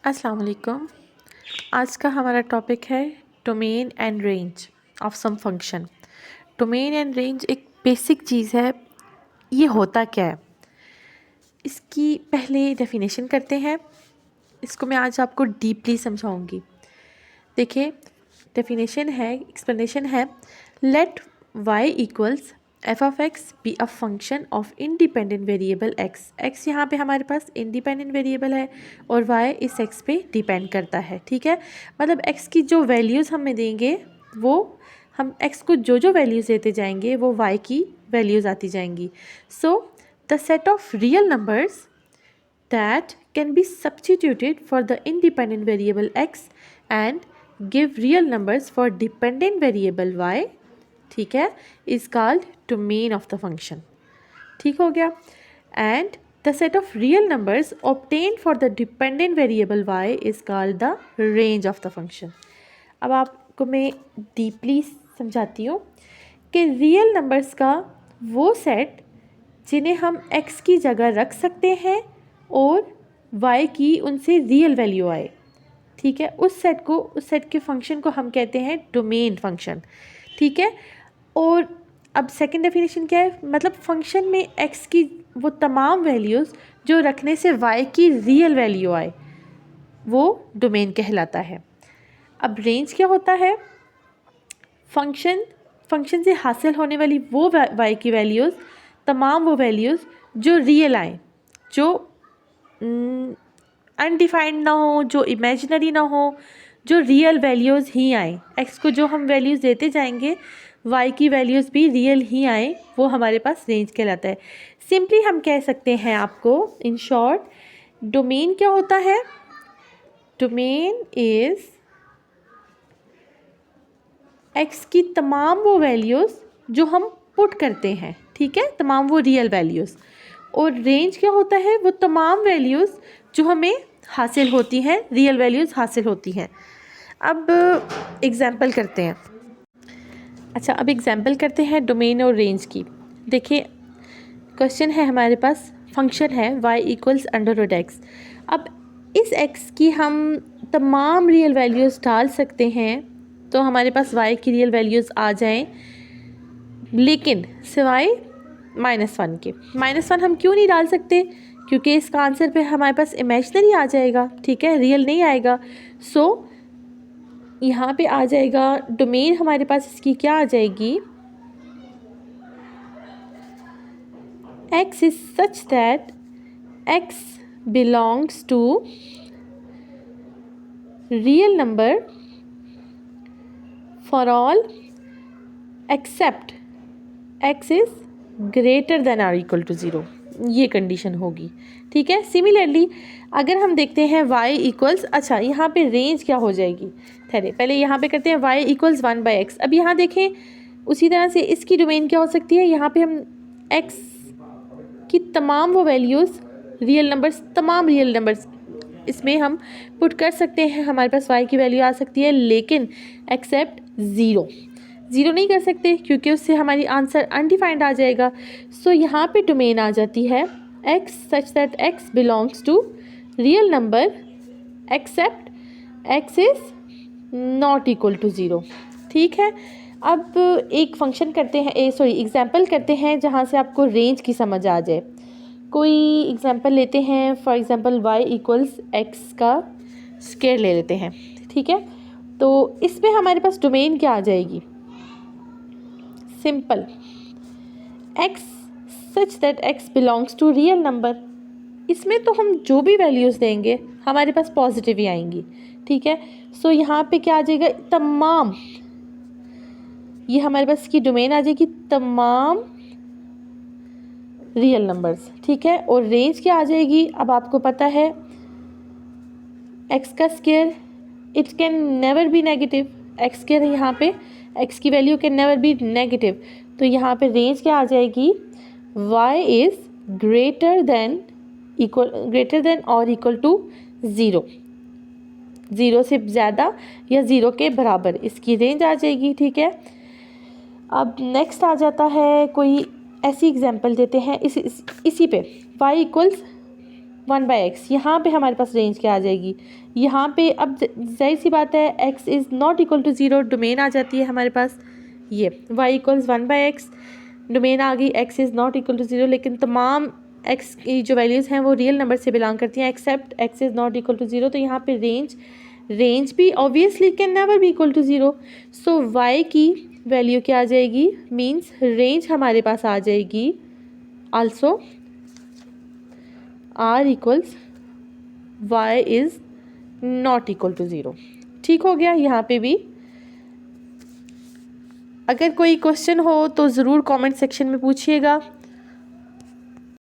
अस्सलाम वालेकुम। आज का हमारा टॉपिक है domain and range of some function. Domain and range एक बेसिक चीज़ है। ये होता क्या है, इसकी पहले डेफिनेशन करते हैं। इसको मैं आज आपको डीपली समझाऊंगी। देखिए, डेफिनेशन है, एक्सप्लेनेशन है। Let y equals f of x be a function of independent variable x। x यहाँ पे हमारे पास इंडिपेंडेंट वेरिएबल है और y इस x पे डिपेंड करता है। ठीक है, मतलब x की जो वैल्यूज़ हमें देंगे वो हम x को जो वैल्यूज़ देते जाएंगे वो y की वैल्यूज़ आती जाएंगी। So the set of real numbers that can be substituted for the independent variable x and give real numbers for dependent variable y, ठीक है, is called domain of the function। ठीक हो गया। and the set of real numbers obtained for the dependent variable y is called the range of the function। अब आपको मैं deeply समझाती हूँ कि रियल नंबर्स का वो सेट जिन्हें हम x की जगह रख सकते हैं और y की उनसे रियल वैल्यू आए। ठीक है, उस सेट के फंक्शन को हम कहते हैं डोमेन फंक्शन। ठीक है, और अब सेकंड डेफिनेशन क्या है, मतलब फंक्शन में x की वो तमाम वैल्यूज़ जो रखने से y की रियल वैल्यू आए वो डोमेन कहलाता है। अब रेंज क्या होता है, फंक्शन से हासिल होने वाली वो y की वैल्यूज़, तमाम वो वैल्यूज़ जो रियल आए, जो अनडिफाइंड ना हो, जो इमेजिनरी ना हो, जो रियल वैल्यूज़ ही आए। एक्स को जो हम वैल्यूज़ देते जाएंगे वाई की वैल्यूज़ भी रियल ही आए, वो हमारे पास रेंज कहलाता है। सिंपली हम कह सकते हैं आपको, इन शॉर्ट, डोमेन क्या होता है, डोमेन इज़ एक्स की तमाम वो वैल्यूज़ जो हम पुट करते हैं, ठीक है, तमाम वो रियल वैल्यूज़। और रेंज क्या होता है, वो तमाम वैल्यूज़ जो हमें हासिल होती हैं, रियल वैल्यूज़ हासिल होती हैं। अब एग्ज़ाम्पल करते हैं। अच्छा, अब एग्ज़ाम्पल करते हैं डोमेन और रेंज की। देखिए, क्वेश्चन है हमारे पास, फंक्शन है y equals under root x. अब इस x की हम तमाम रियल वैल्यूज़ डाल सकते हैं तो हमारे पास y की रियल वैल्यूज़ आ जाएं, लेकिन सिवाय -1 के। -1 हम क्यों नहीं डाल सकते, क्योंकि इसका आंसर पे हमारे पास इमेजिनरी आ जाएगा, ठीक है, रियल नहीं आएगा। सो यहाँ पे आ जाएगा डोमेन, हमारे पास इसकी क्या आ जाएगी, x is such that x belongs to real number for all except x is greater than or equal to 0। ये कंडीशन होगी। ठीक है, सिमिलरली अगर हम देखते हैं y इक्वल्स, अच्छा यहाँ पे रेंज क्या हो जाएगी, ठहरे पहले यहाँ पे करते हैं y इक्वल्स 1/x। अब यहाँ देखें उसी तरह से इसकी डोमेन क्या हो सकती है, यहाँ पे हम x की तमाम वो वैल्यूज़, रियल नंबर्स, तमाम रियल नंबर्स इसमें हम पुट कर सकते हैं, हमारे पास y की वैल्यू आ सकती है, लेकिन एक्सेप्ट 0 नहीं कर सकते क्योंकि उससे हमारी आंसर अनडिफाइंड आ जाएगा। सो यहाँ पे डोमेन आ जाती है x such that x belongs to real number except x is not equal to 0। ठीक है, अब एक फंक्शन करते हैं, एग्जाम्पल करते हैं जहाँ से आपको रेंज की समझ आ जाए। कोई एग्जाम्पल लेते हैं, for example y equals x का स्क्वायर ले लेते हैं। ठीक है, तो इसमें हमारे पास डोमेन क्या आ जाएगी, simple, x such that x belongs to real number. इसमें तो हम जो भी वैल्यूज़ देंगे हमारे पास पॉजिटिव ही आएंगी। ठीक है, सो यहाँ पे क्या आ जाएगा, तमाम, ये हमारे पास की डोमेन आ जाएगी तमाम रियल नंबर्स। ठीक है, और रेंज क्या आ जाएगी, अब आपको पता है x का square it can never B negative, x square है यहाँ पे, x की value can never B negative, तो यहाँ पे रेंज क्या आ जाएगी, y इज़ ग्रेटर देन और इक्वल टू 0, 0 से ज़्यादा या 0 के बराबर इसकी रेंज आ जाएगी। ठीक है, अब नेक्स्ट आ जाता है, कोई ऐसी एग्जांपल देते हैं इसी पे, y इक्वल्स 1/x, यहाँ पे हमारे पास रेंज क्या आ जाएगी, यहाँ पे अब जाहिर सी बात है x is not equal to 0, domain आ जाती है हमारे पास ये y इक्वल्स 1/x, डोमेन आ गई x is not equal to 0, लेकिन तमाम x की जो वैल्यूज़ हैं वो रियल नंबर से बिलोंग करती हैं except x is not equal to 0। तो यहाँ पे रेंज भी obviously can never be equal to 0। So y की वैल्यू क्या आ जाएगी, मीन्स रेंज हमारे पास आ जाएगी also r equals y is not equal to 0। ठीक हो गया यहाँ पे भी। अगर कोई क्वेश्चन हो तो ज़रूर कमेंट सेक्शन में पूछिएगा।